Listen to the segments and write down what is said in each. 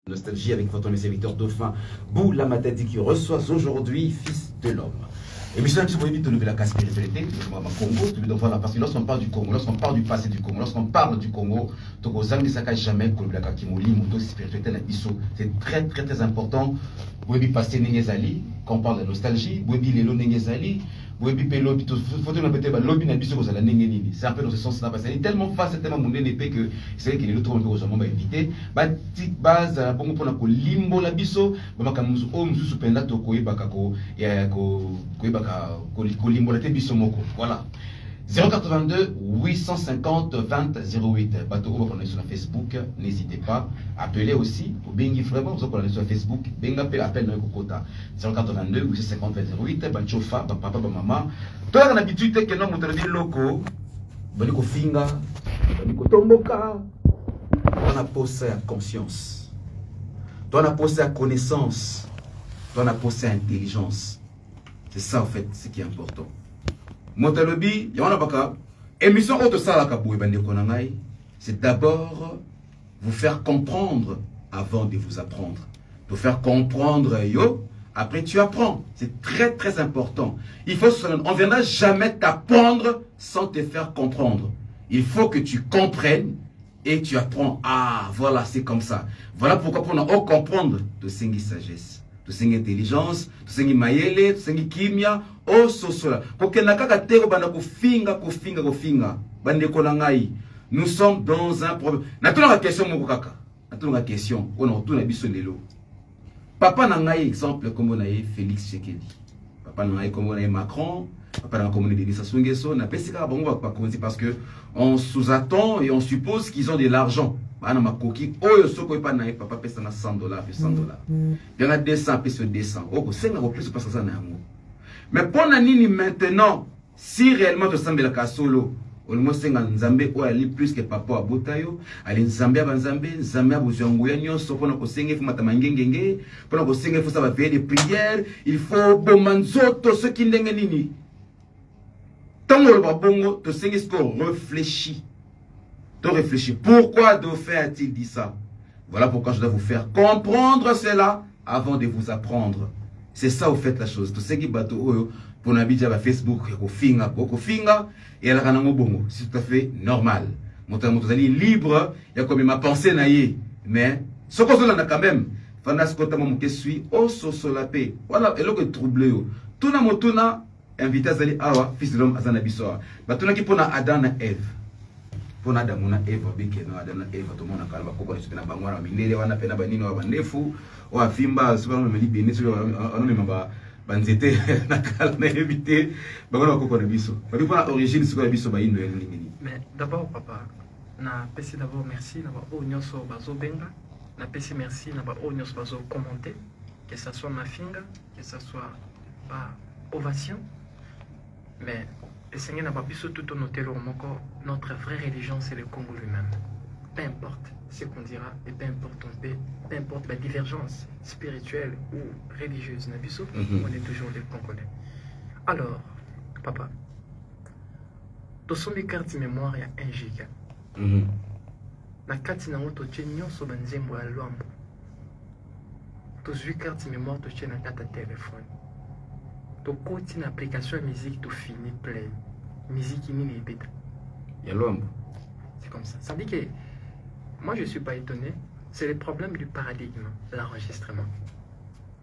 Nostalgie avec votre serviteur dauphin Bou la Matadi qui reçoit aujourd'hui Fils de l'homme. Et bien, si vous voulez de la spiritualité, Congo, parce que lorsqu'on parle du Congo, lorsqu'on parle du passé du Congo, lorsqu'on parle du Congo, jamais c'est très très très important. Vous pouvez passer Nengezali, quand on parle de nostalgie, vous pouvez lelo Nengezali, vous pouvez lobby, c'est un peu dans ce sens-là, parce que c'est tellement facile, tellement mon épée que c'est vrai qu'il est l'autre monde que vous éviter. Petite base, bon pour la limbo la biso, bah comme nous supenda to koibaka voilà. 082 850 20 08. Bateau, on est sur Facebook, n'hésitez pas. Appelez aussi. Au Bengi vraiment, vous êtes sur Facebook. Benga appelle dans le Kokota. 082 850 20 08. Banchofa, papa, maman. Toi, on a l'habitude que nous, on a locaux. Baniko Finga, Baniko Tomboka. On a posé à conscience. On a posé à connaissance. On a posé à intelligence. C'est ça, en fait, ce qui est important. Motalobi, émission autre c'est d'abord vous faire comprendre avant de vous apprendre. Vous faire comprendre, après tu apprends. C'est très très important. On ne viendra jamais t'apprendre sans te faire comprendre. Il faut que tu comprennes et tu apprends. Ah, voilà, c'est comme ça. Voilà pourquoi pour nous comprendre de singi sagesse. De singi intelligence, de singi mayele, de singi kimia, oh sosola. Nous sommes dans un problème. Natuna question mon kaka. Natuna question. On a tout na biso lelo. Papa nangai exemple comme on a Félix Tshisekedi. Papa nangai comme on a Macron. Papa nangai comme on a Denis Sassou Nguesso. Na pesika bango ba commencer parce que on sous-attend et on suppose qu'ils ont de l'argent. Ana makoki oyo soko pa na papa pesa na $100 puis $100. Il y en a 200 puis 200. Oko senga ko plus parce que ça na yango. Mais pour nini maintenant si réellement tu sembles la kasolo on senga nzambe o ali plus que papa abotayo ali nzambe abanzambe nzambe abuzwangu ya nyonso pona ko senga fu matama ngengenge pona ko senga fu ça va veiller de prières il faut bomanzoto ce qui ndenge nini tango le babongo to senga ce qu'on réfléchit. De réfléchir. Pourquoi Dauphin a-t-il dit ça? Voilà pourquoi je dois vous faire comprendre cela avant de vous apprendre. C'est ça, vous faites la chose. Tout ce qui bateau pour n'habiter à Facebook, et elle a un bongo. C'est tout à fait normal. Mon libre, il y a comme ma pensée naïe. Mais, ce qu'on a quand même, Fandas Kotamon qui suit, oh, paix. Voilà, et là que troublé. Tout na motuna, invité à Zali Awa, fils de l'homme Azanabisoa. Batuna qui pona Adam et Ève. Pona damuna Eva bike no adana Eva to mona kala bakoko ni supena bangwana mindele wana pena banini wa bandefu wa fimba suba no meli bini suba ono memba banzete na kala na éviter bangwana bakoko na biso babi pona origine suba biso ba indo nini. Mais d'abord papa na pesi d'abord merci na ba o nyonso bazo benga na pesi merci na ba o nyonso bazo commenter que ça soit ma finga que ça soit ba ovation mais le Seigneur n'a pas pu tout noter notre vraie religion, c'est le Congo lui-même. Peu importe ce qu'on dira et peu importe la divergence spirituelle ou religieuse, on est toujours les Congolais. Alors, papa, dans son carte mémoire, il y a 1 giga. Na carte na moto tient nyonso banzembo ya lwambo. Dans une carte mémoire, tu tiens na carte téléphone. Tu côté une application de musique, tu finis play. Musique qui n'est pas. C'est comme ça. Ça veut dire que moi je ne suis pas étonné. C'est le problème du paradigme, l'enregistrement.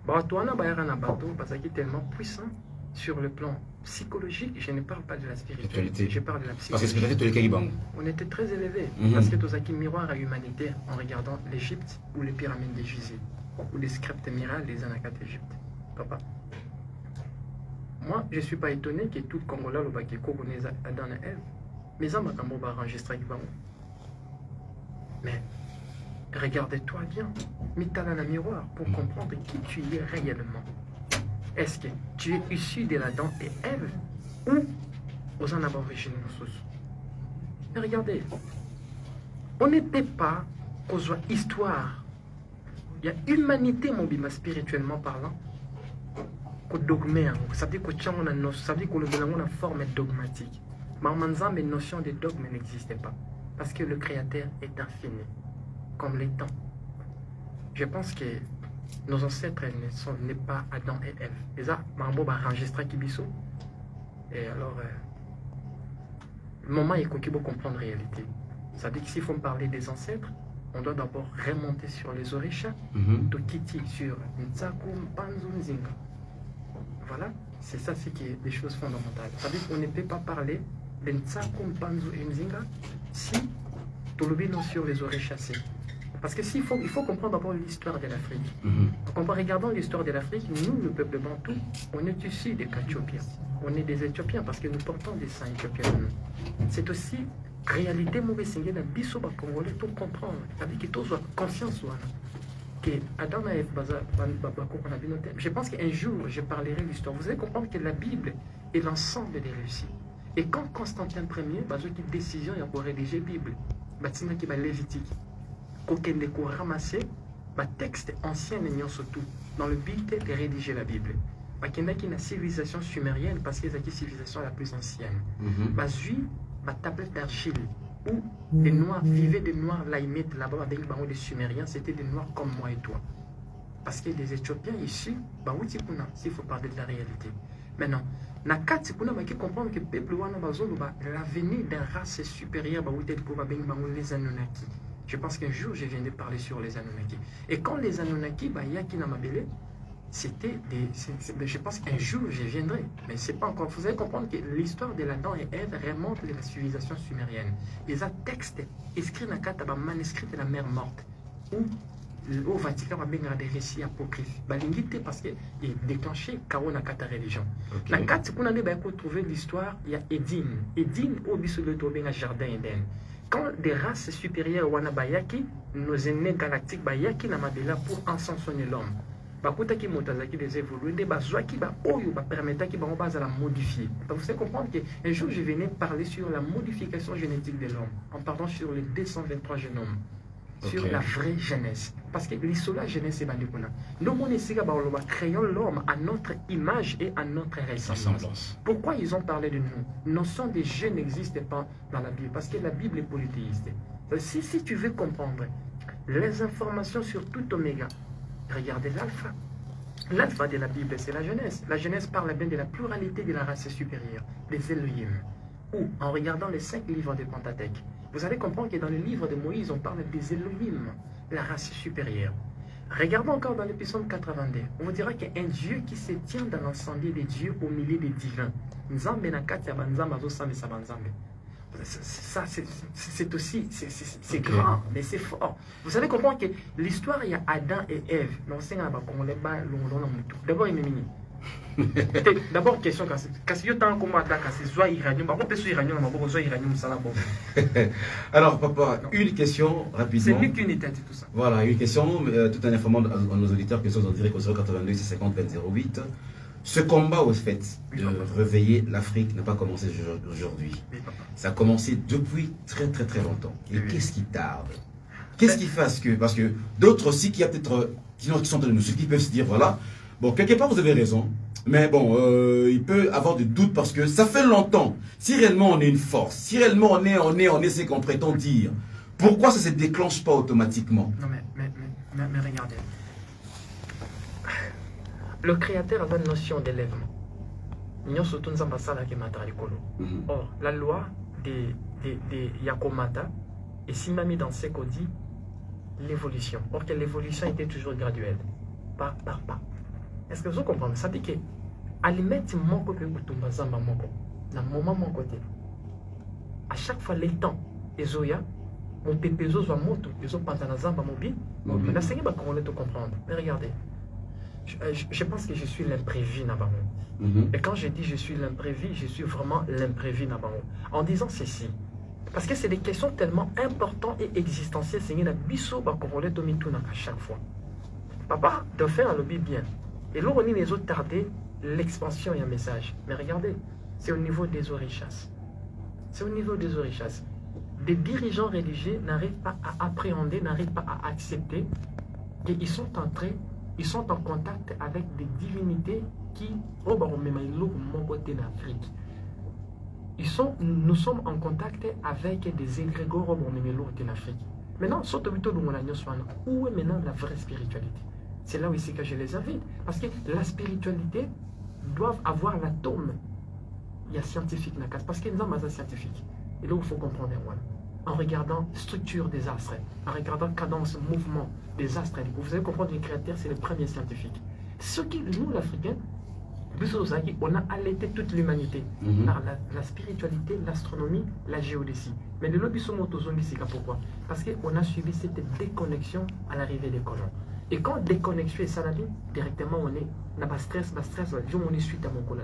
Parce qu'il est tellement puissant sur le plan psychologique. Je ne parle pas de la spiritualité. Je parle de la psychologie. On était très élevés. Parce que tous qui miroir à l'humanité en regardant l'Égypte ou les pyramides de Gizeh ou les scripts miracles des Anakat d'Égypte. Papa. Moi, je ne suis pas étonné que tout Congolais le baké connaisse Adam et Ève. Mais ça m'a enregistré. Mais regardez-toi bien, mets-toi dans le miroir pour comprendre qui tu es réellement. Est-ce que tu es issu de l'Adam et Ève ou aux en aborigines nous? Regardez, on n'était pas aux histoire. Il y a humanité, mon bima, spirituellement parlant. Dogme, ça veut dire que nous une forme dogmatique. Mais la notion de dogme n'existe pas. Parce que le Créateur est infini, comme les temps. je pense que nos ancêtres n'est pas Adam et Ève. Et ça, Mambo va enregistrer Kibiso. Et alors, le moment est qu'il faut comprendre la réalité. Ça veut dire que s'il faut parler des ancêtres, on doit d'abord remonter sur les Orisha, Tokiti sur Ntsaku, Mpanzu, Nzinga. Voilà, c'est ça, c'est qui est des choses fondamentales. Ça veut dire qu'on ne peut pas parler de Ntsaku, Mpanzu et Nzinga si Tolobino sur les Orisha. Parce que il faut comprendre d'abord l'histoire de l'Afrique. En regardant l'histoire de l'Afrique, nous, le peuple bantou, on est issus des Éthiopiens. On est des Éthiopiens parce que nous portons des saints éthiopiens. C'est aussi réalité mauvaise la biso ba congolais tout comprendre. C'est-à-dire que tous ont conscience que Adam et Ève je pense qu'un jour je parlerai de l'histoire. Vous allez comprendre que la Bible est l'ensemble des récits. Et quand Constantin Ier a pris une décision pour rédiger la Bible, il y a Lévitique. Quand il a ramassé le texte ancien surtout dans le but de rédiger la Bible. Il y a une civilisation sumérienne parce que c'est la civilisation la plus ancienne. Ma tablette d'argile où les Noirs vivaient, des Noirs laïmites là-bas avec des Sumériens, c'était des Noirs comme moi et toi. Parce que les Éthiopiens ici, s'il faut parler de la réalité. Maintenant, qui comprendre que le peuple l'avenir d'une race supérieure, les Anunnaki. Je pense qu'un jour, je viens de parler sur les Anunnaki. Et quand les Anunnaki, Yaki Namabele, c'était des... je pense qu'un jour, je viendrai. Mais c'est pas encore... Vous allez comprendre que l'histoire de l'Adam et Ève remonte de la civilisation sumérienne. Les textes écrits dans le manuscrit de la mer morte, où au Vatican, il y a des récits apocryphes. Parce qu'il est déclenché quand on a la religion. Dans le cas qu'on a trouvé l'histoire, il y a Édine. Édine, au biso de Tobin, jardin Éden. Quand des races supérieures, Wanabayaki, nos aînés galactiques, Bayaki, Namabela, pour encensionner l'homme. Bakutaki Motazaki des évolués, des Bazouaki, Oyo, permettant qu'ils vont la modifier. Vous savez comprendre qu'un jour, je venais parler sur la modification génétique de l'homme, en parlant sur les 223 génomes. Sur la vraie jeunesse. Parce que l'isola jeunesse est bandikuna. Nous, créons l'homme à notre image et à notre ressemblance. Pourquoi ils ont parlé de nous? Notion de Dieu n'existe pas dans la Bible. Parce que la Bible est polythéiste. Si tu veux comprendre les informations sur tout Oméga, regardez l'alpha. L'alpha de la Bible, c'est la jeunesse. La jeunesse parle bien de la pluralité de la race supérieure, des Elohim. Ou en regardant les 5 livres de Pentateuque, vous allez comprendre que dans le livre de Moïse, on parle des Elohim, la race supérieure. Regardons encore dans l'épisode 82. On vous dira qu'il y a un Dieu qui se tient dans l'ensemble des dieux au milieu des divins. Ça, c'est aussi, c'est grand, mais c'est fort. Vous allez comprendre que l'histoire, il y a Adam et Ève. D'abord, il est d'abord, question, alors, papa, une question rapidement. C'est mieux qu'une tête, tout ça. Voilà, une question, tout en informant à nos auditeurs qui sont en direct au 082 50 08. Ce combat, au fait, de réveiller l'Afrique n'a pas commencé aujourd'hui. Ça a commencé depuis très longtemps. Et qu'est-ce qui tarde? Qu'est-ce qui fait parce que d'autres aussi qui sont de nous, ceux qui peuvent se dire, voilà, bon, quelque part vous avez raison, mais bon, il peut avoir des doutes parce que ça fait longtemps. Si réellement on est une force, si réellement on est ce qu'on prétend dire, pourquoi ça ne se déclenche pas automatiquement? Non mais regardez. Le créateur avait une notion d'élèvement. Or, la loi de Yakomata est simami dans ce qu'on dit l'évolution. Or que l'évolution était toujours graduelle. Pas. Est-ce que vous comprenez? Ça dit que alimenti moko pe kutumba zamba moko na moment mon côté. À chaque fois les temps ezoya mon pepezo zo moto ezo pantana zamba mobi. Mais là c'est pas qu'on le comprendre. Mais regardez. Je pense que je suis l'imprévu Nabamo. Et quand je dis je suis l'imprévu, je suis vraiment l'imprévu Nabamo. En disant ceci, parce que c'est des questions tellement importantes et existentielles, c'est une biso bakorole domituna à chaque fois. Papa, de faire un lobby bien. Et là, on est les autres tardés, l'expansion et un message. Mais regardez, c'est au niveau des Orishas. C'est au niveau des Orishas. Des dirigeants religieux n'arrivent pas à appréhender, n'arrivent pas à accepter qu'ils sont en contact avec des divinités qui, mon côté d'Afrique. Nous sommes en contact avec des égrégores en Afrique. Maintenant, où est maintenant la vraie spiritualité? C'est là où ici que je les invite. Parce que la spiritualité doit avoir l'atome. Il y a scientifique, parce qu'il y a un scientifique. Et là, il faut comprendre. Voilà. En regardant structure des astres, en regardant cadence, mouvement des astres, vous allez comprendre que le créateur, c'est le premier scientifique. Ce qui, nous, l'Africain, on a allaité toute l'humanité par la spiritualité, l'astronomie, la géodésie. Mais le lobby sont c'est pourquoi? Parce qu'on a suivi cette déconnexion à l'arrivée des colons. Et quand déconnexion est salarié, directement on est dans le stress, on est suite à mon colon.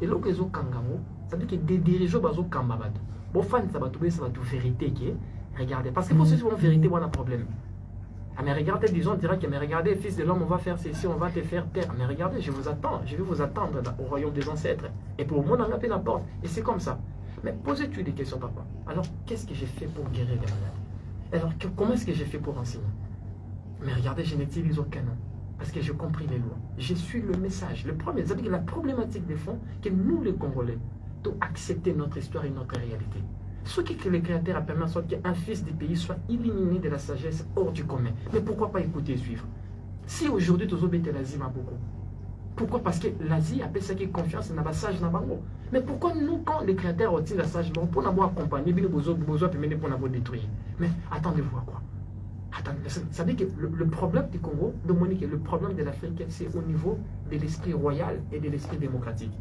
Et là, les autres ça veut dire que des dirigeants sont kambabad. Bon, fan, ça va trouver vérité qui est. Regardez, parce que pour ceux qui ont vérité, on a un problème. Ah, mais regardez, disons, on dirait que mais regardez, fils de l'homme, on va faire ceci, on va te faire taire. Mais regardez, je vous attends, je vais vous attendre au royaume des ancêtres. Et pour moi, on a appelé la porte. Et c'est comme ça. Mais posez-tu des questions, papa. Alors, qu'est-ce que j'ai fait pour guérir les malades? Alors, comment est-ce que j'ai fait pour enseigner? Mais regardez, je n'utilise aucun nom. Parce que j'ai compris les lois. Je suis le message. Le premier, c'est-à-dire que la problématique des fonds, que nous, les Congolais, doivent accepter notre histoire et notre réalité. Ce que le créateur a permis en sorte qu'un fils du pays soit éliminé de la sagesse hors du commun. Mais pourquoi pas écouter et suivre? Si aujourd'hui, tu as oublié l'Asie, beaucoup. Pourquoi? Parce que l'Asie a ça qui est confiance dans la sage dans bango. Mais pourquoi nous, quand le créateur retire la sage, pour nous accompagner, nous besoin pour nous détruire? Mais attendez-vous à quoi? Attendez, ça veut dire que le problème du Congo, de Monique, le problème de l'Afrique, c'est au niveau de l'esprit royal et de l'esprit démocratique.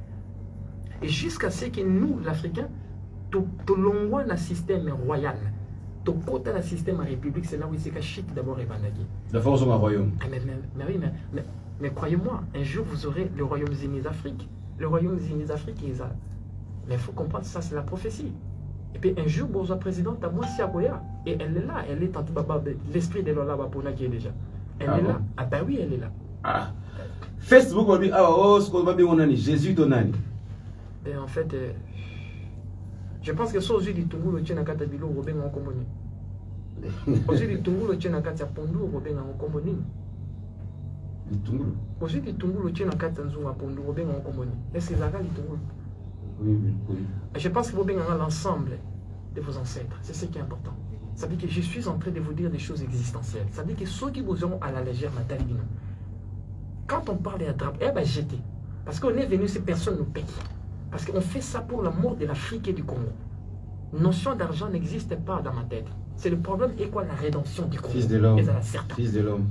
Et jusqu'à ce que nous, l'Africain, tout l'envoie dans le système royal, tout côté dans le système république, c'est là où il s'est caché d'abord et banagé. La force au royaume. Mais oui, mais croyez-moi, un jour vous aurez le Royaume-Uni d'Afrique. Le Royaume-Uni d'Afrique, mais il faut comprendre, ça c'est la prophétie. Et puis un jour, vous avez président à moi, Siakoya, et elle est là, elle est en l'esprit de Lola Bapona qui est déjà. Elle est là. Ah ben oui, elle est là. Ah. Facebook, on dit, ah, oh, ce qu'on va dire, on a Jésus, ton ami. Et en fait, je pense que ça, aux yeux du Tungu, le tien à Katabilo, Robin en commune. Aux yeux du Tungu, le tien à Katapondo, Robin en commune. Aux yeux du Tungu, le tien à Katanzou, Pondo, Robin en commune. Est-ce que c'est ça, le Tungu? Oui. Je pense que Robin a l'ensemble de vos ancêtres. C'est ce qui est important. Ça veut dire que je suis en train de vous dire des choses existentielles. Ça veut dire que ceux qui vous auront à la légère, Matalibino. Quand on parle de la trappe, eh bien, jeter. Parce qu'on est venu, ces personnes nous payent. Parce qu'on fait ça pour la mort de l'Afrique et du Congo. Notion d'argent n'existe pas dans ma tête. C'est le problème et quoi la rédemption du Congo. Fils de l'homme. Fils de l'homme.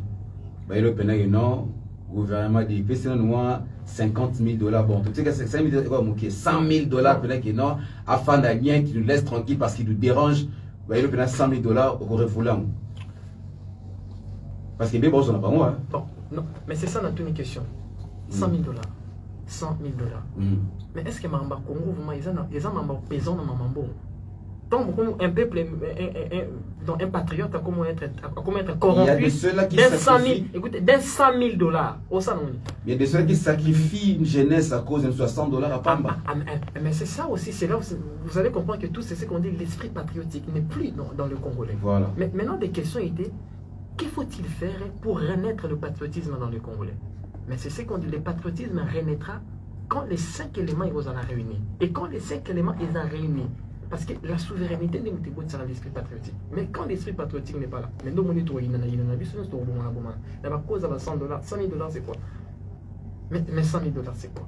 Bah, il a non, gouvernement dit, c'est un 50 000 $. Bon, tu sais que c'est 5 000 $, 100 000 $, non, afin d'agir qui nous laisse tranquille parce qu'il nous dérange. Bah, il a 100 000 $ au refoulant. Parce qu'il est bon, on n'a pas moi. Bon, non, mais c'est ça notre une question. 100 000 $. 100 000 $. Mais est-ce que Mamba Congo, ils ont un paysan dans Mambo? Donc, un peuple, un patriote, comment être corrompu? Il y a de ceux-là qui sacrifient. Écoutez, d'un 100 000 $. Il y a de ceux qui sacrifient une jeunesse à cause de 60 $ à Pamba. Mais c'est ça aussi, c'est là où vous allez comprendre que tout c'est ce qu'on dit, l'esprit patriotique n'est plus dans le Congolais. Voilà. Mais maintenant, des questions étaient, qu'il faut-il faire pour renaître le patriotisme dans le Congolais? Mais c'est ce qu'on dit, le patriotisme renaîtra quand les 5 éléments ils vont en réunir. Et quand les 5 éléments ils en réunissent, parce que la souveraineté de Moutibo c'est l'esprit patriotique. Mais quand l'esprit patriotique n'est pas là, mais nous, il y a cause à 100 $, 100 000 $ c'est quoi? Mais 100 000 $ c'est quoi?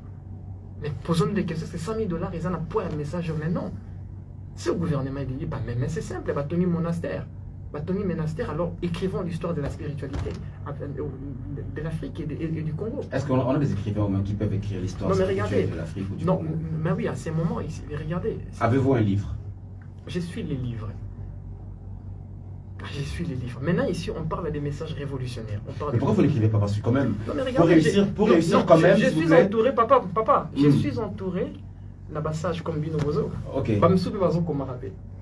Mais posons-nous des questions, c'est 100 000 $, ils ont un point de message, mais non. Si le gouvernement dit, mais c'est simple, il va tenir monastère. Alors écrivons l'histoire de la spiritualité de l'Afrique et du Congo. Est-ce qu'on a des écrivains qui peuvent écrire l'histoire de l'Afrique ou du Congo? Non, mais oui, à ces moments, regardez. Avez-vous un livre? Je suis les livres. Je suis les livres. Maintenant, ici, on parle des messages révolutionnaires. Mais pourquoi vous n'écrivez pas? Parce que quand même, non, mais regardez, pour réussir quand même, je suis entouré, papa, je suis entouré d'un passage comme Bino Bozo. Ok.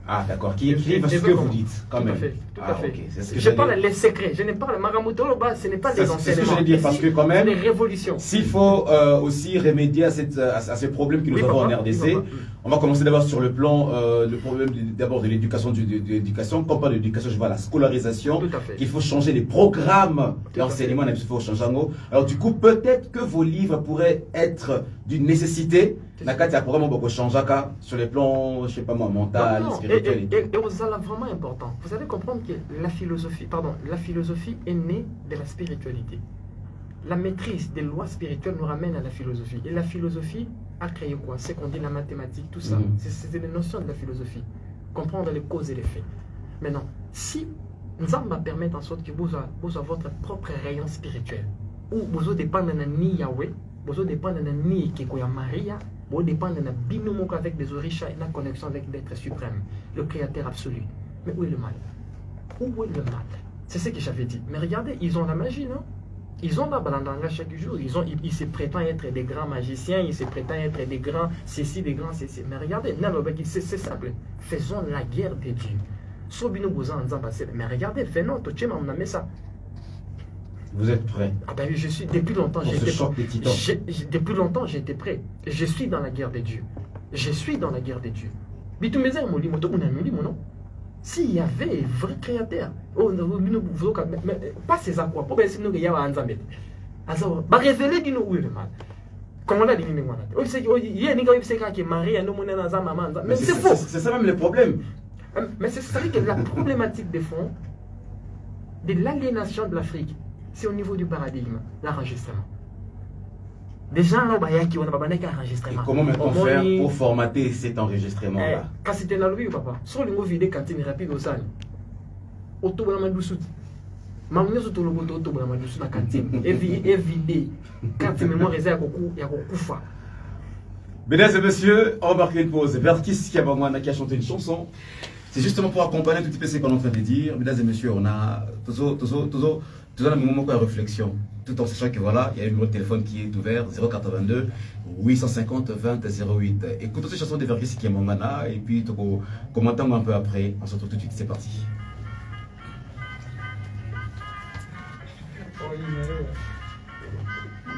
Ah, d'accord, qui écrivent ce que vous dites, quand même. Tout à fait. Okay. Je parle les secrets, je ne parle Maramoto, ce n'est pas des enseignements. C'est ce que j'allais dire, parce que quand même, les révolutions. S'il faut aussi remédier à ces problèmes que nous avons en RDC, on va commencer d'abord sur le plan, le problème d'abord de l'éducation, quand on parle d'éducation, je vois la scolarisation, qu'il faut changer les programmes d'enseignement, il faut changer en haut. Alors du coup, peut-être que vos livres pourraient être d'une nécessité Nakati a vraiment beaucoup changé sur les plans, je sais pas moi, mental, spirituel. Et vous allez vraiment important. Vous allez comprendre que la philosophie est née de la spiritualité. La maîtrise des lois spirituelles nous ramène à la philosophie. Et la philosophie a créé quoi? C'est qu'on dit la mathématique, tout ça. C'est les notions de la philosophie. Comprendre les causes et les faits. Maintenant, si nous allons permettre en sorte que vous avez votre propre rayon spirituel, où vous dépendez de ni Yahweh, vous dépendez de ni Kekoya Maria, vous dépendez de binôme avec des orisha et la connexion avec l'être suprême, le créateur absolu. Mais où est le mal? Où est le mal? C'est ce que j'avais dit. Mais regardez, ils ont la magie, non? Ils ont la balandanga chaque jour. Ils se prétendent être des grands magiciens, ils se prétendent être des grands ceci, des grands ceci. Mais regardez, c'est simple. Faisons la guerre des dieux. Mais regardez, fais-nous, on a mis ça. Vous êtes prêts? Ah ben oui, je suis, depuis longtemps, depuis longtemps, j'étais prêt. Je suis dans la guerre des dieux. Je suis dans la guerre des dieux. S'il y avait un vrai créateur, pas ces aquas, pour révéler du nous où est le mal. Comment on a dit, mais c'est faux. C'est ça même le problème. Mais c'est ça que la problématique de fond de l'aliénation de l'Afrique, c'est au niveau du paradigme, l'enregistrement. Des gens là, qui ont un enregistrement. Et comment maintenant faire pour formater cet enregistrement-là? Quand c'était dans le vie, papa, sur le mot vidéo cantine rapide au sale, auto la mandoussou. Mamie sur tout le monde auto la mandoussou la cantine. Et vidé. Quand tu mémoire réserve il y a beaucoup fa. Mesdames et messieurs, on va marquer une pause. Verkis Kiabangwana qui a chanté une chanson. C'est justement pour accompagner un tout petit peu ce qu'on est en train de dire. Mesdames et messieurs, on a toujours un moment de réflexion. Tout en sachant que voilà, il y a un numéro de téléphone qui est ouvert, 082 850 20 08. Écoutons cette chanson de Verkis Kiabangwana et puis commentons un peu après. On se retrouve tout de suite, c'est parti.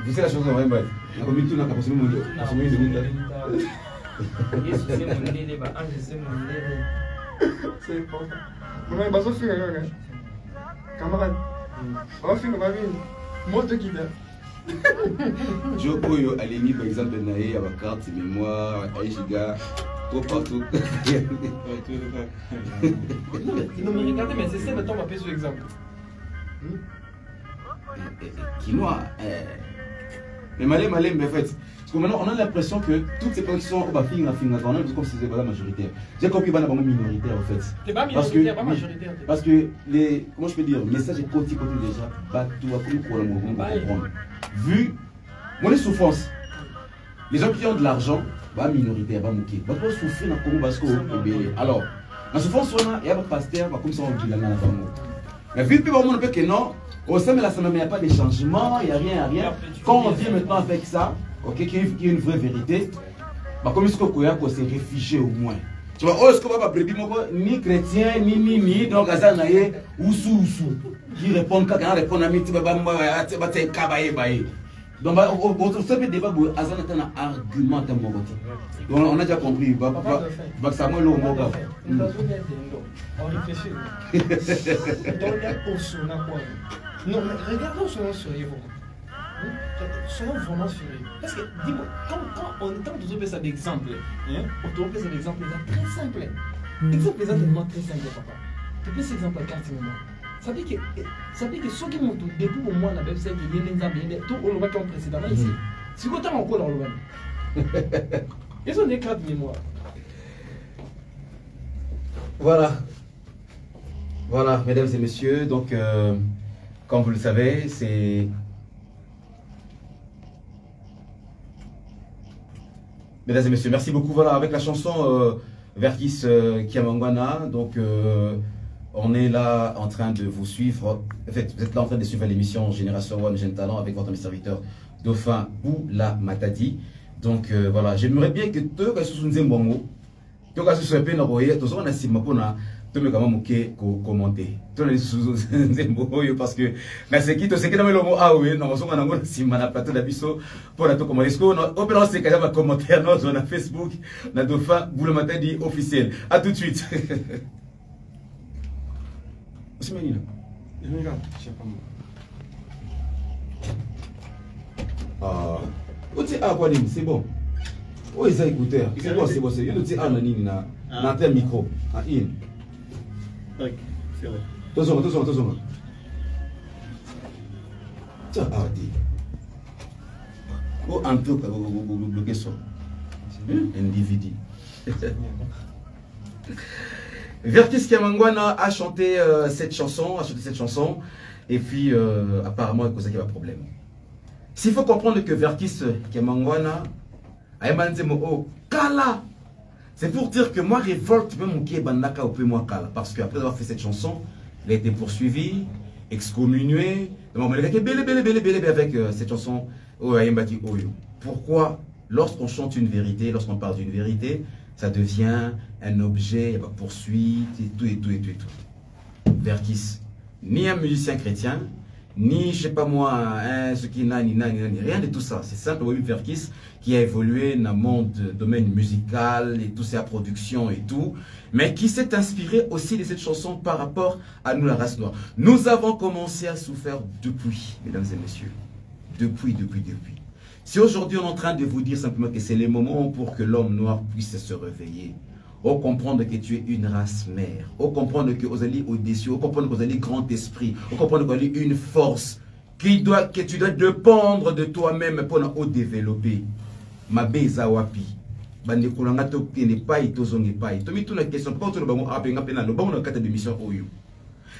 Vous savez la chanson, ouais, ouais. Il y a combien de temps qu'on a passé le monde? C'est important. On a besoin de faire un camarade. On va faire un moi te quitte. Jokoyo, Alemi, par exemple, Naé, à ma carte, mémoire, Aïchiga, tout partout. Non, mais regardez, mais c'est ça, maintenant, on va faire sur l'exemple. Quinoa. Mais malé, mais en fait. Parce que maintenant, on a l'impression que toutes ces personnes qui sont au Bafing, on a comme si c'était pas la majoritaire. J'ai compris que c'est vraiment minoritaire en fait. C'est pas minoritaire, pas majoritaire. Parce que les. Comment je peux dire? Le message est côté déjà. Bateau, comme comprendre. Vu mon souffrance, les gens qui ont de l'argent, bah minoritaire, bah mouké. Bah toi souffrir dans Congo parce que alors, la souffrance, il y a un pasteur, comme ça on dit la main. Mais vu que on peut que non, au sein de la semaine, il n'y a pas de changement, il n'y a rien. Quand on vient maintenant avec ça, ok, qui est une vraie vérité, bah comme est-ce qu'on s'est réfugié au moins. Tu vois, est-ce qu'on va pas ni chrétien, ni, donc à ça, ou qui répondent quand on répond à mi, tu vas te cabaye. Donc, votre seul débat, Azan est un argument de mon côté. On a déjà compris. On réfléchit. Non, mais regardons soyons sérieux. Soyons vraiment sérieux. Parce que, dis-moi, quand on fait ça d'exemple, on fait ça d'exemple très simple. Exemple est tellement très simple, papa. Tu fais cet exemple à carte mémoire. Ça veut dire que ceux qui m'ont depuis au moins la website qui viennent d'examiner tout au Lova qui ont précédemment ici. Si vous avez encore dans le Lova. Ils ont des cartes mémoire. Voilà, mesdames et messieurs, donc comme vous le savez, c'est... Mesdames et messieurs, merci beaucoup. Voilà, avec la chanson Verkis Kiabangwana, donc on est là en train de vous suivre. En fait, vous êtes là en train de suivre l'émission Génération One Jeune Talent avec votre serviteur Dauphin Boula Matadi. Donc voilà, j'aimerais bien que tout le monde commenter. Parce que c'est qui dans le mot ah oui, non, on a si mana plateau d'abisso pour la tout comment est-ce qu'on on c'est quand même commentaire non sur Facebook, na Dauphin Boula Matadi officiel. À tout de suite. Ah, c'est bon. Oh, ils ont écouteur. C'est bon, c'est bon. Il y a un petit anonyme na tel micro. Ah, in. Ok, c'est vrai. Attention. Tiens, dis. Oh, un peu, vous bloquez ça. Individu. Verkis Kiamangwana a chanté cette chanson, et puis apparemment il cause qu'il y a un problème. S'il faut comprendre que Verkis Kiamangwana a émané oh Kala, c'est pour dire que moi révolte même mon bandaka au peu moi Kala, parce qu'après avoir fait cette chanson, il a été poursuivi, excommunié, avec cette chanson Pourquoi lorsqu'on chante une vérité, lorsqu'on parle d'une vérité, ça devient un objet, il y a poursuite et tout. Verkis, ni un musicien chrétien, ni je sais pas moi, ce qui n'a ni rien de tout ça. C'est simplement Verkis qui a évolué dans le monde, domaine musical et tout sa production et tout, mais qui s'est inspiré aussi de cette chanson par rapport à nous la race noire. Nous avons commencé à souffrir depuis, mesdames et messieurs, depuis. Si aujourd'hui on est en train de vous dire simplement que c'est le moment pour que l'homme noir puisse se réveiller, on comprendre que tu es une race mère, on comprendre que vous allez au-dessus, on comprendre que vous allez grand esprit, on comprendre que vous allez une force que tu dois dépendre de toi-même pour nous développer. Ma beza wapi. Bande kolanga to kene pai to zonge pai. To mi tuna question pas to le bango apenga pena le bango na kata de mission oyo.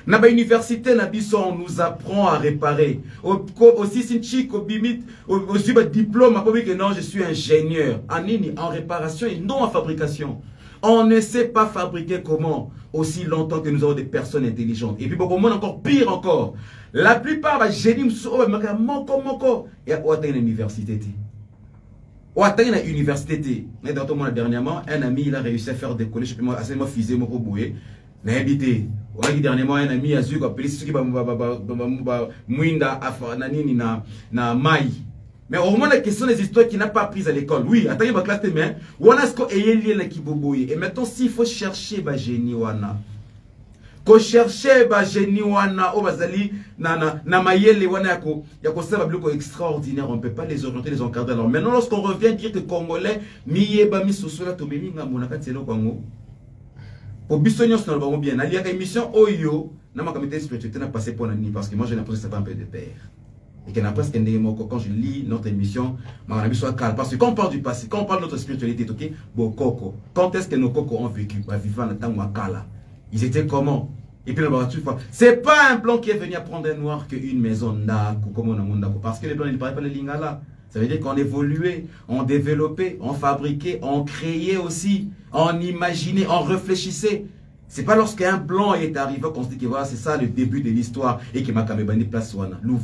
Na ba université na biso on nous apprend à réparer. Aussi si chico bimit aussi ba diplôme pas que non je suis ingénieur. En réparation et non en fabrication. On ne sait pas fabriquer comment aussi longtemps que nous avons des personnes intelligentes. Et puis beaucoup monde encore pire encore. La plupart va génie moko et à l'université. Ou atteint la université. Dernièrement, un ami il a réussi à faire décoller, je sais pas, assez fusée moko boué. N'a habité. Dernièrement, un ami a vu quoi, police qui muinda afanani na mai. Mais au moins la question des histoires qui n'a pas prise à l'école. Oui, attendez ma classe mais on a ce qu'on est lié là qui boboye. Et maintenant s'il faut chercher ba génie wana. Ko chercher ba génie wana o bazali na mayele wana yako seba bloko extraordinaire, on peut pas les orienter, les encadrer. Alors maintenant lorsqu'on revient dire que congolais miyeba misosola to meminga monaka tselo kwango. Pour bisognos na bango bien. Na liaka émission oyo na ma comité spiritualité na passé pour nani parce que moi j'ai l'impression que ça va un peu de pair. Et qu'il y a presque un démon quand je lis notre émission, ma ami soit calme. Parce que quand on parle du passé, quand on parle de notre spiritualité, ok, bon coco. Quand est-ce que nos cocos ont vécu, vivant le temps Wakala, ils étaient comment? Et puis c'est pas un plan qui est venu à prendre un noir qu'une maison d'Aku, comme on a mon Daku. Parce que les plans ne paraissent pas les lingala. Ça veut dire qu'on évoluait, on développait, on fabriquait, on créait aussi, on imaginait, on réfléchissait. C'est pas lorsqu'un blanc est arrivé qu'on se dit que voilà, c'est ça le début de l'histoire et que Makamebani place wana. Nous,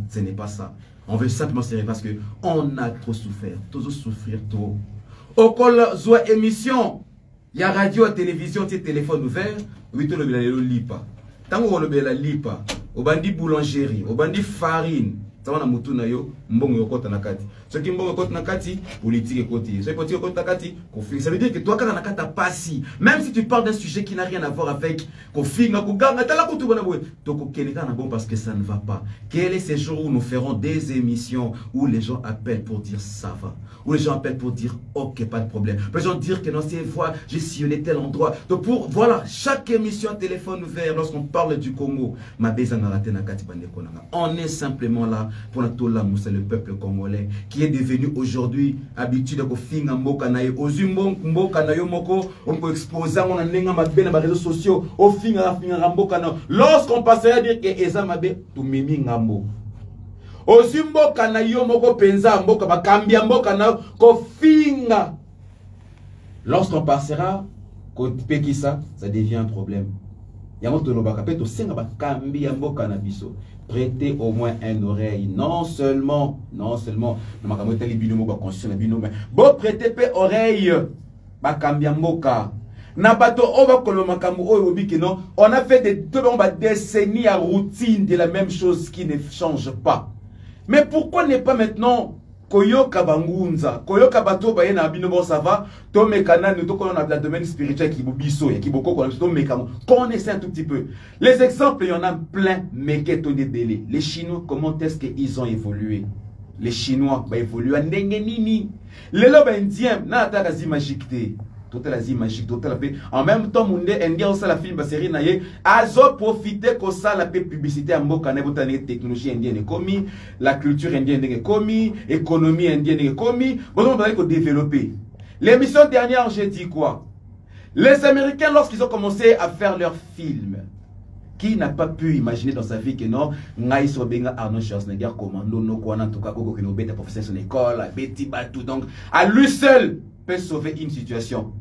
ce n'est pas ça. On veut simplement se réveiller parce que on a trop souffert. Toujours souffrir trop. Au col zoa émission, il y a radio, télévision, téléphone ouvert, oui, tout le monde lipa. Tant qu'on le bela lipa, au bandi boulangerie, au bandi farine. Ça va na mutu na yo, mbongo yokota na kati. Ce qui mbongo yokota na kati, politique ekoti. Ce qui politique yokota na kati, conflit. Ça veut dire que toi quand na kata passi, même si tu parles d'un sujet qui n'a rien à voir avec conflit, na kuganga tala kutu bana boy, toko keneka na bon parce que ça ne va pas. Quel est ce jour où nous ferons des émissions où les gens appellent pour dire ça va, où les gens appellent pour dire OK, pas de problème. Les gens dire que non c'est voix, j'ai sillonné tel endroit. Donc pour voilà, chaque émission téléphone ouvert lorsqu'on parle du Congo, ma beza na raté na kati bande konanga. On est simplement là pour c'est le peuple congolais qui est devenu aujourd'hui habitué de finga mboka na ye ozumbo mboka na yo moko on peut exposer on a nenga mabe na réseaux sociaux au finga mboka na lorsqu'on passerait à dire que eza mabe to mimi ngambo ozumbo kana yo moko penza mboka bakambia mboka na ko finga lorsqu'on passera ko pekisa ça devient un problème yango to lobaka pe to senga bakambia mboka na biso. Prêtez au moins une oreille. Non seulement, bon prêtez pe oreille. On a fait des décennies à routine de la même chose qui ne change pas. Mais pourquoi ne pas maintenant Koyoka bangunza, koyoka bato baye na bino ça va, to mekana nous to na la domaine spirituel qui bobiso et qui boko ko to mekamo. Connaissez un tout petit peu. Les exemples, il y en a plein, mais qu'est-on délai. Les Chinois, comment est-ce qu'ils ont évolué? les Chinois va évoluer ndenge nini. Les lobes indiens na ataka zi magique té. Total la zi magique, total la paix. En même temps monde indien aussi la film série na ye azo profiter ko ça la paix publicité en mboka na botane technologie indienne commis, la culture indienne est commis, économie indienne est commis. Bon on va développer. L'émission dernière j'ai dit quoi? Les Américains lorsqu'ils ont commencé à faire leurs films, qui n'a pas pu imaginer dans sa vie que non, Ngai Sobenga Arnold Schwarzenegger commando no quoi en tout cas Gogo Kino Beta professeur son école, Betty Batou donc à lui seul peut sauver une situation.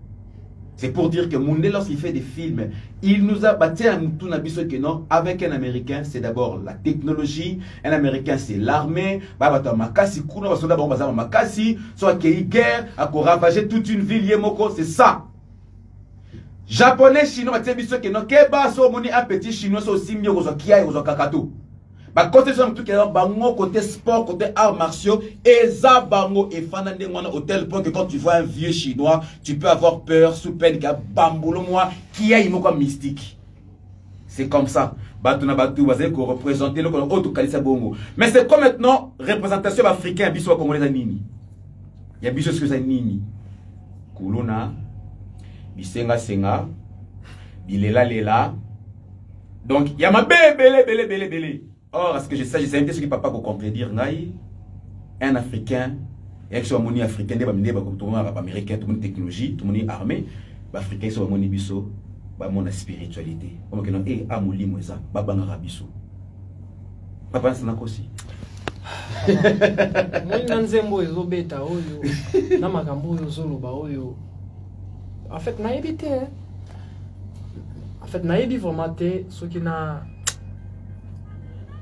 C'est pour dire que Mundé lorsqu'il fait des films, il nous a battu à tout n'abisso que non avec un Américain, c'est d'abord la technologie, un Américain c'est l'armée, Babata Makasi Kuno Basoda Bombaza Makasi, soit qu'il y ait guerre, à ravager toute une ville Yemoko, c'est ça. Japonais, chinois, tu sais, que non, Keba, so moni un petit chinois, so aussi mieux aux Kia et aux Kakato. Bah, côté ça, tout bango, côté sport, côté arts martiaux, et ça, bango, et fanandé, au tel point que quand tu vois un vieux chinois, tu peux avoir peur, sous peine, qu'il y a bamboulou, moi, qui a une mystique. C'est comme ça. Batuna Batou, vous avez représenté le autre Kalissa Bongo. Mais c'est comme maintenant, représentation africaine, biso congolais nini. Il y a biso ce que ça nini. Kuluna. Bisenga senga, bilela lela. Donc il y a ma belé. Or parce que je sais ce que papa peut contredire ngai un africain et que soit moni africain des bamine comme tout le monde américain, tout le monde technologie, tout le monde armée, ba africain soit moni biso, ba mon spiritualité. Comme que non et amoli moza, ba banga biso. Papa c'est nako aussi. Moi nanzembo ezobeta oyo na makambo oyo zoloba oyo. En fait, naïbité. En fait, naïbi vraiment ce qui n'a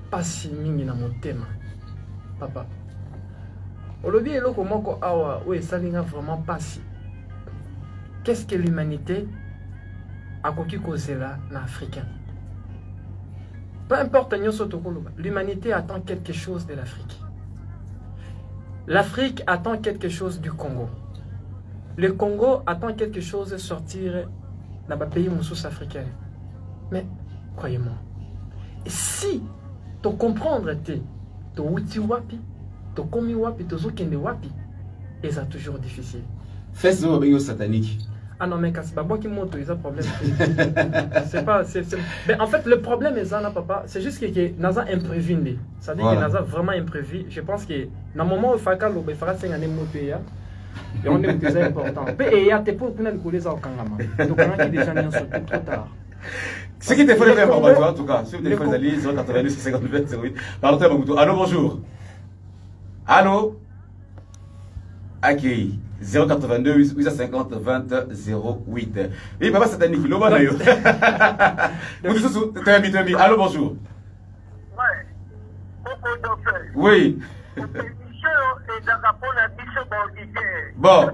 pas si mingi na mon thème. Papa. Olobi est là comment ko awa oui ça n'a vraiment pas si. Qu'est-ce que l'humanité a koki causé là na africain? Peu importe l'humanité attend quelque chose de l'Afrique. L'Afrique attend quelque chose du Congo. Le Congo attend quelque chose de sortir dans le pays africain. Mais, croyez-moi, si tu comprends, tu outi wapi, tu komi wapi, tu zokende wapi, et c'est toujours difficile. Fais ce mot satanique. Ah non, mais c'est pas moi qui monte, il y a un problème. C'est pas. Mais en fait, le problème est ça, papa, c'est juste que Naza imprévu. Ça veut dire que Naza vraiment imprévu. Je pense que dans le moment où il faut que 5 années moto, et on est plus important. Et il y a des pour que nous les Kangama. Donc, on a déjà mis trop tard. Ce qui te faut faire information en tout cas. Si vous téléphone d'aller 082 52 08. Pardon, allô, bonjour. Allô. Ok. 082 850 20 08. Oui, papa satanique, l'eau va yo. Allô, bonjour. Oui. Bon.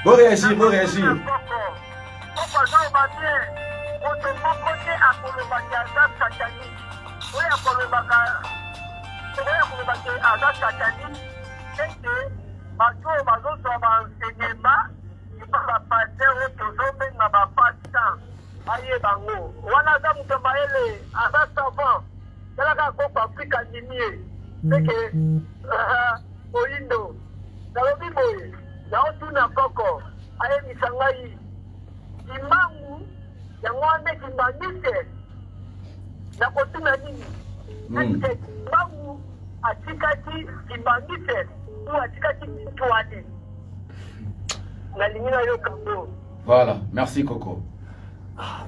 Bon réagir, bon réagir. Aye bango wana za mutambaele asa savant kala ka ko Afrika dimie seke oindo dalobi boye na otuna koko aye misangai imangu ya ngwane kimbangise na kotuna nini nake imangu atikati kimbangise ou atikati tuani na limina yo kambo. Voilà, merci Coco. Ah,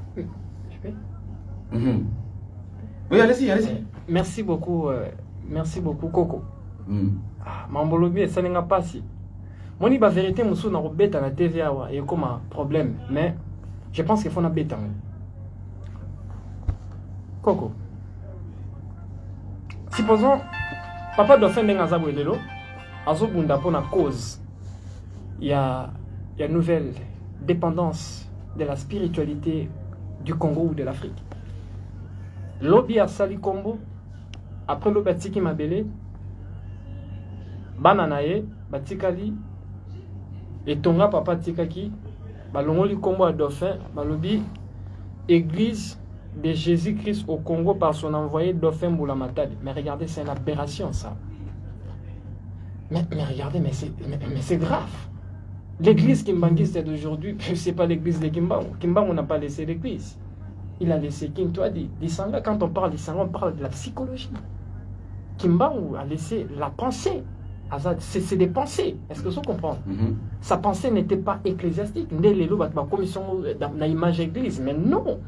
Oui, allez-y, allez-y. Merci beaucoup Coco. Ah, Mambolobi, ça n'est pas si. Moi, la vérité, je suis dans la TV, il y a comme un problème, mais je pense qu'il faut un bêta. Coco. Supposons, papa doit faire un azabo et lelo, azobunda pour la cause. Il y a une nouvelle dépendance de la spiritualité du Congo ou de l'Afrique. Lobby a sali Combo, après le batiki mabele, bananaye, batikali, et tonga papa tikaki, balongoli Combo à dauphin, balobi, église de Jésus-Christ au Congo par son envoyé Dauphin Boulamatadi. Mais regardez, c'est une aberration ça. Mais regardez, mais c'est grave. L'église kimbangiste d'aujourd'hui, ce n'est pas l'église de Kimbangu. Kimbangu n'a pas laissé l'église. Il a laissé King Twadi. Quand on parle d'Isanga, on parle de la psychologie. Kimbangu a laissé la pensée. C'est des pensées. Est-ce que vous comprenez? Sa pensée n'était pas ecclésiastique. Dans l'image église. Mais non.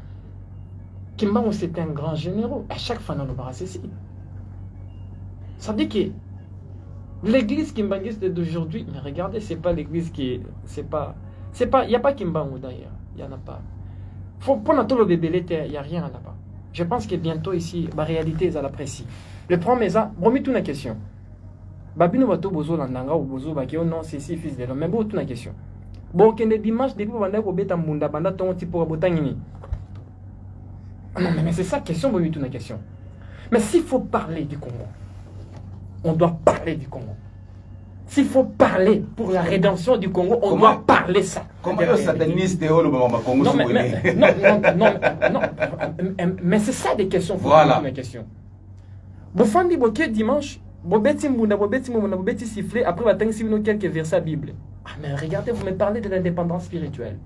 Kimbangu, c'était un grand généraux. À chaque fois, on a ceci. Ça veut dire que l'église kimbangiste d'aujourd'hui, mais regardez, c'est pas l'église qui est. Il n'y a pas Kimbangu d'ailleurs. Il n'y en a pas. Pour notre bébé, il n'y a rien là-bas. Je pense que bientôt ici, la réalité est à l'apprécier. Le premier, ça, remis toute la question. Babino Bato Bozo Landanga ou Bozo Bakio, non, c'est si fils de l'homme. Mais bon, toute la question. Bon, qu'il y ait des dimanches, depuis que vous avez un bunda, banda, ton type pour Botangini. Non, mais c'est ça la question, remis toute la question. Mais s'il faut parler du Congo, on doit parler du Congo. S'il faut parler pour la rédemption du Congo, on doit parler ça. Comment est-ce sataniste et le Congo? Non, mais c'est ça des questions. Voilà. Bofandi Boké dimanche, Bobeti Mouna, Bobeti sifflé, après on va tenir quelques versets à la Bible. Ah, mais regardez, vous me parlez de l'indépendance spirituelle.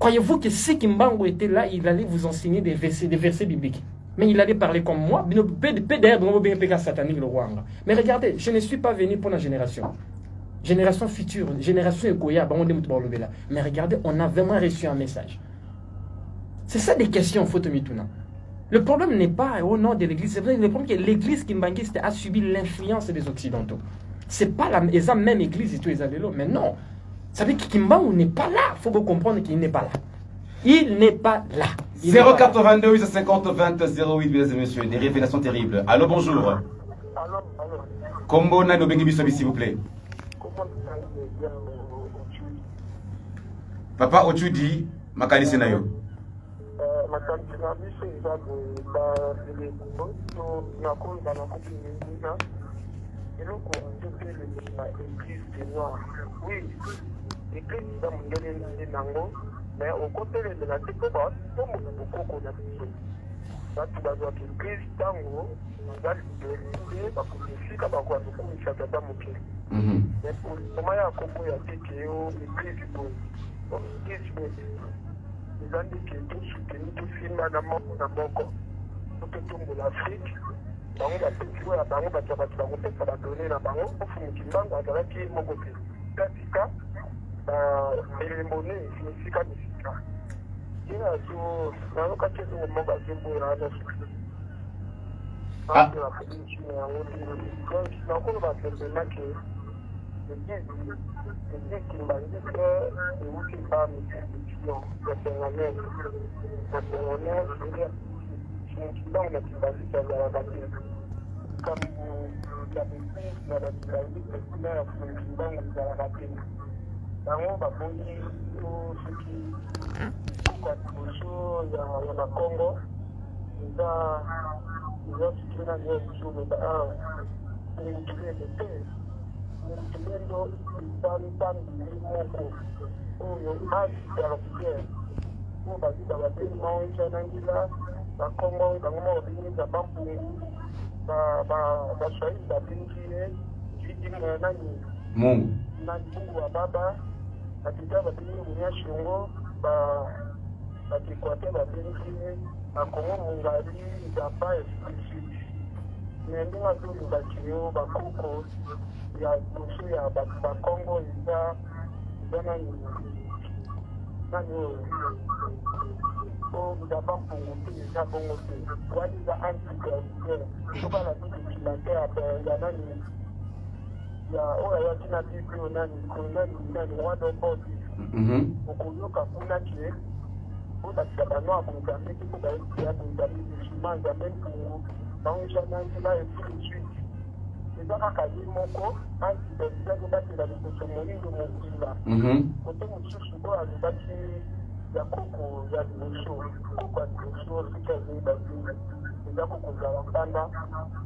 Croyez-vous que si Kimbangu était là, il allait vous enseigner des versets bibliques? Mais il allait parler comme moi. Mais regardez, je ne suis pas venu pour la génération. Génération future, génération Ekoya, mais regardez, on a vraiment reçu un message. C'est ça des questions, Fotomituna. Le problème n'est pas au nom de l'église. C'est vrai, le problème est que l'église kimbangiste a subi l'influence des Occidentaux. Ce n'est pas la même église et tout, mais non. Ça veut dire que Kimbangu n'est pas là. Il faut comprendre qu'il n'est pas là. Il n'est pas là. 082 850 20 08, mesdames et messieurs, des révélations terribles. Allô, bonjour. Allô. Combo Nano Bengibisobi, s'il vous plaît. Papa Ochudi, Makali Senayo. Makali Senayo, mais au côté de la Técoba, tout le monde peut connaître. Là, tu vas voir qu'il y a des gens qui ont libéré, parce que les filles qui ont quoi, ils sont dans mon pied. Mais pour le moment, il y a un combo, il y a des qui ont écrit du bon. Donc, les gens qui ont soutenu tout film dans mon corps. Tout le monde de l'Afrique, dans le petit joueur, dans le petit joueur, ça va donner la parole, pour que les gens qui ont mon côté. Les monnaies, c'est pas des cas. Il y a un cas qui est au moment où il y a un succès. Ah, la politique, on va faire des maquets. Les gens qui m'ont dit que les gens qui parlent de personnel, c'est dans la capacité de la bataille. Comme la défense de la bataille, c'est dans la bataille. Bango babongi soki liboso ya Congo eza soki na nde biso elikilende te elikilendo ezalitambili moko oyo asialofisiere oyo bazita babeli maonja na ngila bakongo bango moko bengeza bampungu baswahili babengi ye nani Mungu na Mungu wa baba akija babengi bunya shongo bakikwate babengi bakongo mungali zapa esprit nendinga tuli bakiyo bakoko ya boso ya bakongo eza nani zapa mpungu te eza bongo te wali eza antigalitaire tobala bikilatere ya nani ya oyo ayaki na bible nani roi bodi okoyoka kuna ke olakisa bano abonzambe te po bayeki ya bonzambe musulman nzambe mpungu baonja na nzela esuite eza kaka ye moko antibalisa azobatela liboso moyindo mokila kote mosusu oyo alobaki ya koko ya liboso koko ya liboso soki azoi bazini eza kokozala mpanda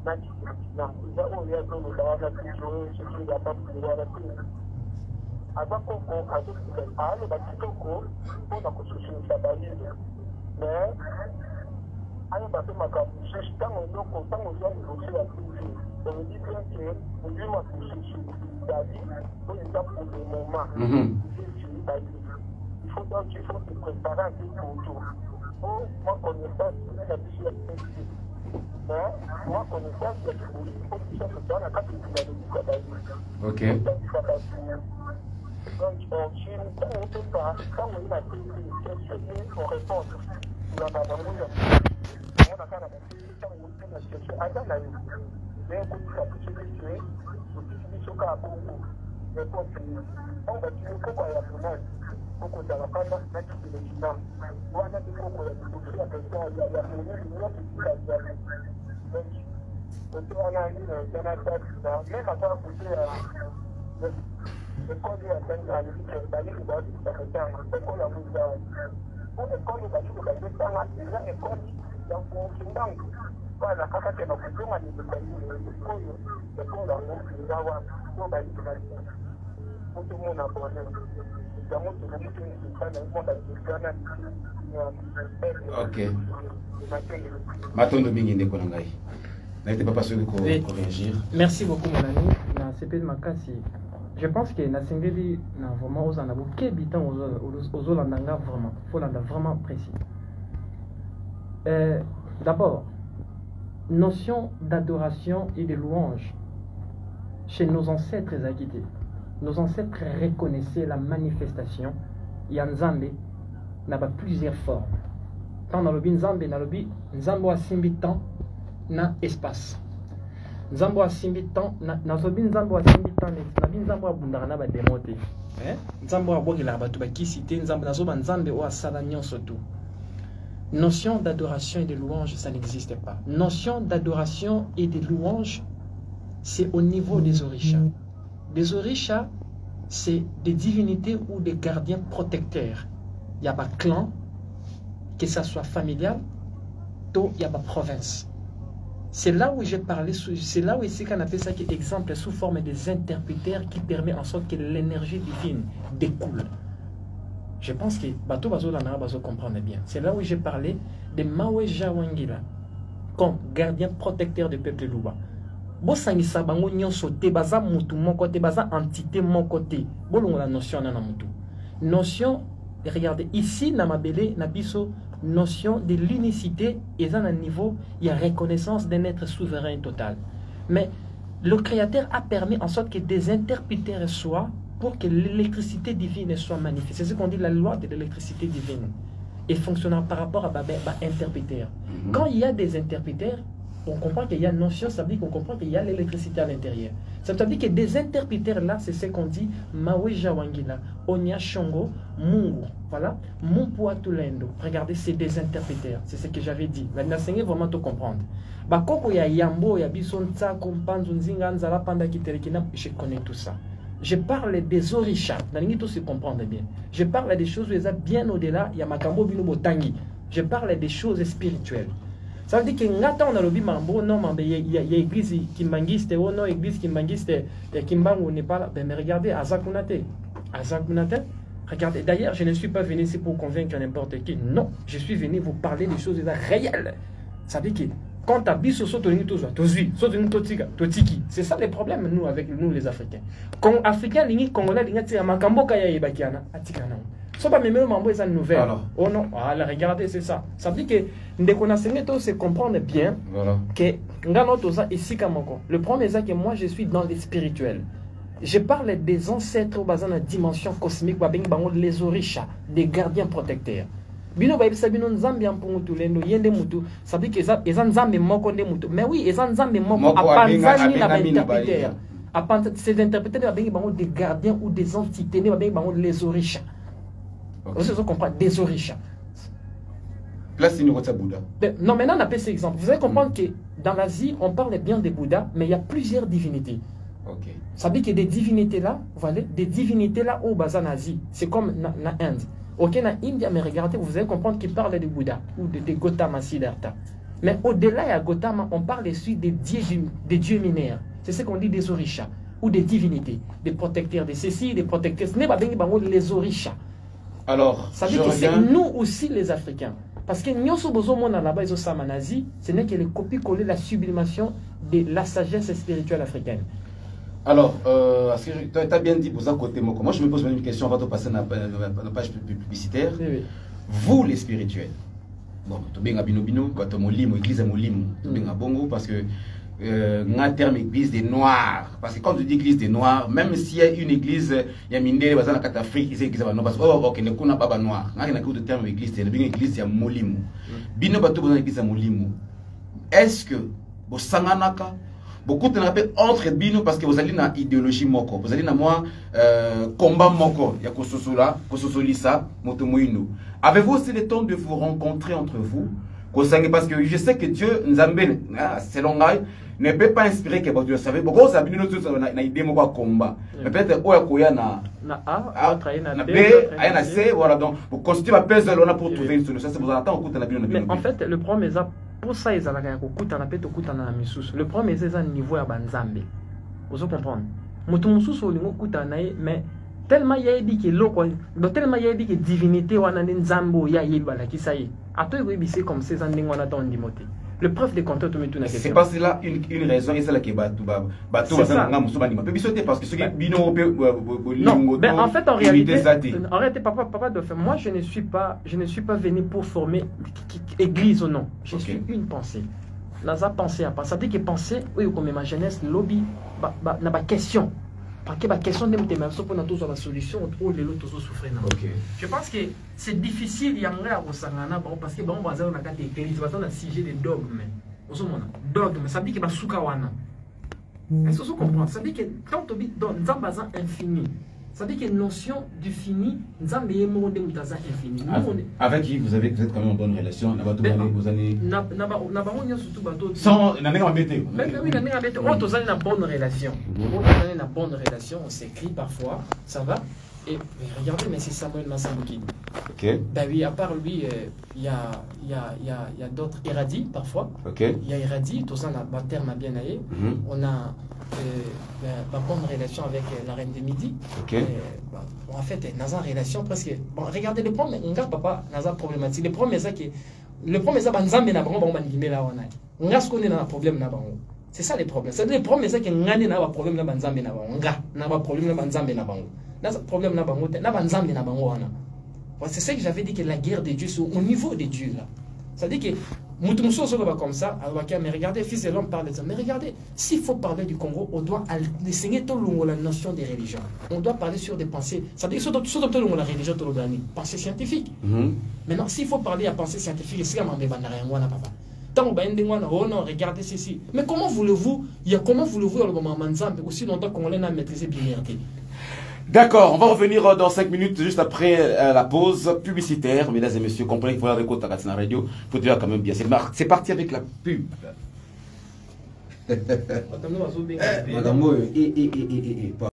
na kisekina eza oyo azoloba wana biso soki eza bapulu wana te aza koko aloba kitoko mpona kososolisa bayini mais ayeba mpe makambo mosusu ntango eloko ntango ozwa liboso ya privé olobi bien ke ozwima kosusu dadi oyo eza pour le moment ezesili bayini il faut donc il faut te préparer un peu pour tout po moi connaissance na biso ya privé mais moi connaissance ya kiboli po biso toza na kati tunalobika bayini ok. Donc, on peut pas, quand on a été questionné, on répond. On a quand même ok. Matondo mingi ndeko na ngai. N'était pas passé de corriger. Merci beaucoup mon ami. Na CP de Makasi. Je pense que na singeli na vraiment aux anabo kebitan aux Olandanga vraiment. Faut l'anda vraiment précis. D'abord, notion d'adoration et de louange chez nos ancêtres Akité. Nos ancêtres reconnaissaient la manifestation Yanzambe n'a pas plusieurs formes. Quand on a le Nzambe, na lobi Nzambo a simbi temps na espace. Nzambo a simbi temps na lobi Nzambo a simbi temps na bi Nzambo a bundara na ba démoté. Nzambo a bokila ba to ba kisité Nzambo na zo ba Nzambe o asala nyonso tout. Notion d'adoration et de louange, ça n'existe pas. Notion d'adoration et de louange, c'est au niveau des orishas. Les orishas, c'est des divinités ou des gardiens protecteurs. Il y a pas clan, que ça soit familial, il y a pas province. C'est là où j'ai parlé, c'est là où ici qu'on appelle ça qui exemple sous forme des interpréteurs qui permet en sorte que l'énergie divine découle. Je pense que Bato Bazo Lanara Bazo comprendre bien. C'est là où j'ai parlé de Mawe Jawangila comme gardien protecteur du peuple Louba. Bosangi Sabango Nyonso Tebaza Moutou, mon côté, Baza entité, mon côté. Bolon la notion na Moutou. Notion, regardez, ici, Namabele, Nabiso, notion de l'unicité, et à un niveau, il y a reconnaissance d'un être souverain total. Mais le Créateur a permis en sorte que des interpréteurs soient pour que l'électricité divine soit manifestée. C'est ce qu'on dit la loi de l'électricité divine. Et fonctionnant par rapport à interpréteur. Quand il y a des interpréteurs, on comprend qu'il y a une notion, ça veut dire qu'on comprend qu'il y a l'électricité à l'intérieur. Ça veut dire que des interpréteurs là, c'est ce qu'on dit Mawe Jawangila, Onya Shongo, Mungu. Voilà, Mumpua Tulendo. Regardez, c'est des interpréteurs. C'est ce que j'avais dit. Maintenant, c'est vraiment tout comprendre. Bakoko ya Yambo, ya Bison Tsa, Kompanzu, Nzinga, Nzala, Panda, Kiterekina, je connais tout ça. Je parle des orishas, tout se comprendre bien. Je parle des choses bien au-delà, il y a Makambo Bino Botangi. Je parle des choses spirituelles. Ça veut dire que ngata on a lobi mambo non il y a église qui mangiste ou non église qui mangiste qui mbango n'est pas là. Ben mais regardez Azakunate. Regardez, d'ailleurs, je ne suis pas venu ici pour convaincre n'importe qui. Non, je suis venu vous parler des choses réelles. Ça veut dire que quand tu habites sur c'est ça le problème, nous, avec nous les Africains. Quand Africains, les Congolais, les so pas même mambo est nouvelle. Alors. Oh non, voilà, regardez, c'est ça. Ça veut dire que dès qu'on a se comprendre bien que le premier c'est que moi je suis dans les spirituels. Je parle des ancêtres dans la dimension cosmique, les orishas, des gardiens protecteurs. Bino ba bisa bino nzambe ampungu lendo yende mutu sabi ke eza nzambe moko nde mutu mais oui eza nzambe moko apanzani na ba interpréteurs apanta ces interpréteurs ba bengi bango des gardiens ou des entités ne ba bengi bango les orishas. Vous comprenez des orishas. Place une autre Bouddha. Non, maintenant on appelle cet exemple. Vous allez comprendre que dans l'Asie on parle bien des Bouddhas mais il y a plusieurs divinités. OK. Ça veut dire que des divinités là, voilà, des divinités là au Bazan Asie, c'est comme na Inde. Ok, na India, mais regardez, vous allez comprendre qu'il parle de Bouddha ou de Gautama Siddhartha. Mais au-delà de Gautama, on parle aussi des dieux mineurs. C'est ce qu'on dit des orishas. ou des divinités, des protecteurs de ceci, des protecteurs. Ce n'est pas les orishas. Alors, ça veut dire que c'est nous aussi les Africains. Parce que nous sommes là-bas, ce n'est que les copies-coller la sublimation de la sagesse spirituelle africaine. Alors, tu as bien dit pour ça côté Moko. Moi, je me pose une question avant de passer à la page publicitaire. Oui. Vous, les spirituels, bon, tu bien bino quand tu molimo, église molimo, tu bien bongo parce que un terme église des noirs. Parce que quand tu dis église des noirs, même s'il y a une église, il y a une église dans l'Afrique, il y a une église noire. Parce que, oh, ok, ne connaît pas noir. Il y a un terme église, il y a une église de molimo. Bino bato dans l'église de molimo. Est-ce que, vous sanganaka, beaucoup de rappels entre bino parce que vous allez dans idéologie moko, vous allez dans moi combat moko, il y a kososula, kososolisa, motomoino. Avez-vous aussi le temps de vous rencontrer entre vous? Parce que je sais que Dieu, Nzambe, selon moi, ne peut pas inspirer que vous savez. Beaucoup ça vient de idée moko combat. Mais peut-être oya koya na A, na B, na C, voilà donc vous constituez ma puzzle on a pour trouver une solution. C'est pour attendre au coup na bino. Mais en fait, le problème est pour ça ils allaient kokuta na peto kuta na misusu. Le problème est à niveau ya banzambe. Vous comprenez? Mutu mususu olingo kuta na mais tellement il y a dit que loko, tellement il y a dit que divinité wana nzambo ya yebala kisaye. Ato yebisi comme ces andingo wana dans ndimote. Le preuve de compteur tu mets tout na question. C'est parce que là une raison et c'est là que batou nga musuba ni mapebiso te parce que ce qui bino non, ben en fait en réalité papa de fait moi je ne suis pas venu pour former église ou non. Je suis une pensée. Naza pensée à pas ça dit que penser oui comme ma jeunesse lobby na ba question. Parce que la question de me pour nous la solution ou les autres souffrent. Je pense que c'est difficile y aller à Osangana parce que bon bazar on a quatre églises parce qu'on a sujet des dogmes. Dogme ça dit que basuka wana. Est-ce que vous comprenez? Ça dit que quand on dit dans Nzambaza infini, ça dit que notion du fini, Nzambe est mon Nzambaza infini. Avec qui vous êtes quand même en bonne relation? Vous allez sans n'en embêter. Mais oui, n'en embêter. On tous allez dans bonne relation. On est dans bonne relation, on s'écrit parfois, ça va. Et regardez, mais c'est Samuel Massamouki. Ok. Ben oui, à part lui, il y a d'autres Iradi parfois. Ok. Il y a Iradi, tout ça, la terme a bien allé. On a ma bonne relation avec la reine de Midi. Ok. En fait, dans une relation presque. Bon, regardez le problème, on regarde papa, dans une problématique. Le problème, c'est que le problème, c'est que Nzambe n'a pas de là on a. On a ce qu'on est dans un problème là-bas. C'est ça le problème. C'est le problème, c'est que Nzambe n'a pas de problème là-bas. Nzambe n'a pas de problème là-bas. Nzambe n'a pas de problème là-bas. C'est ça que j'avais dit que la guerre des dieux, c'est au niveau des dieux là. C'est-à-dire que Moutounsou se va comme ça, mais regardez, fils de l'homme parle de ça. Mais regardez, s'il faut parler du Congo, on doit enseigner tout le monde la notion des religions. On doit parler sur des pensées. C'est-à-dire que surtout tout le monde la religion, tout le monde pensée scientifique. Maintenant, s'il faut parler à pensée scientifique, c'est comme papa. Tant regardez ceci. Mais comment voulez-vous, le moment Manzambe, aussi longtemps qu'on l'a maîtrisé bien. D'accord, on va revenir dans 5 minutes, juste après la pause publicitaire. Mesdames et messieurs, comprenez qu'il faut regarder côté Katsina Radio. Il faut dire quand même bien. C'est parti avec la pub.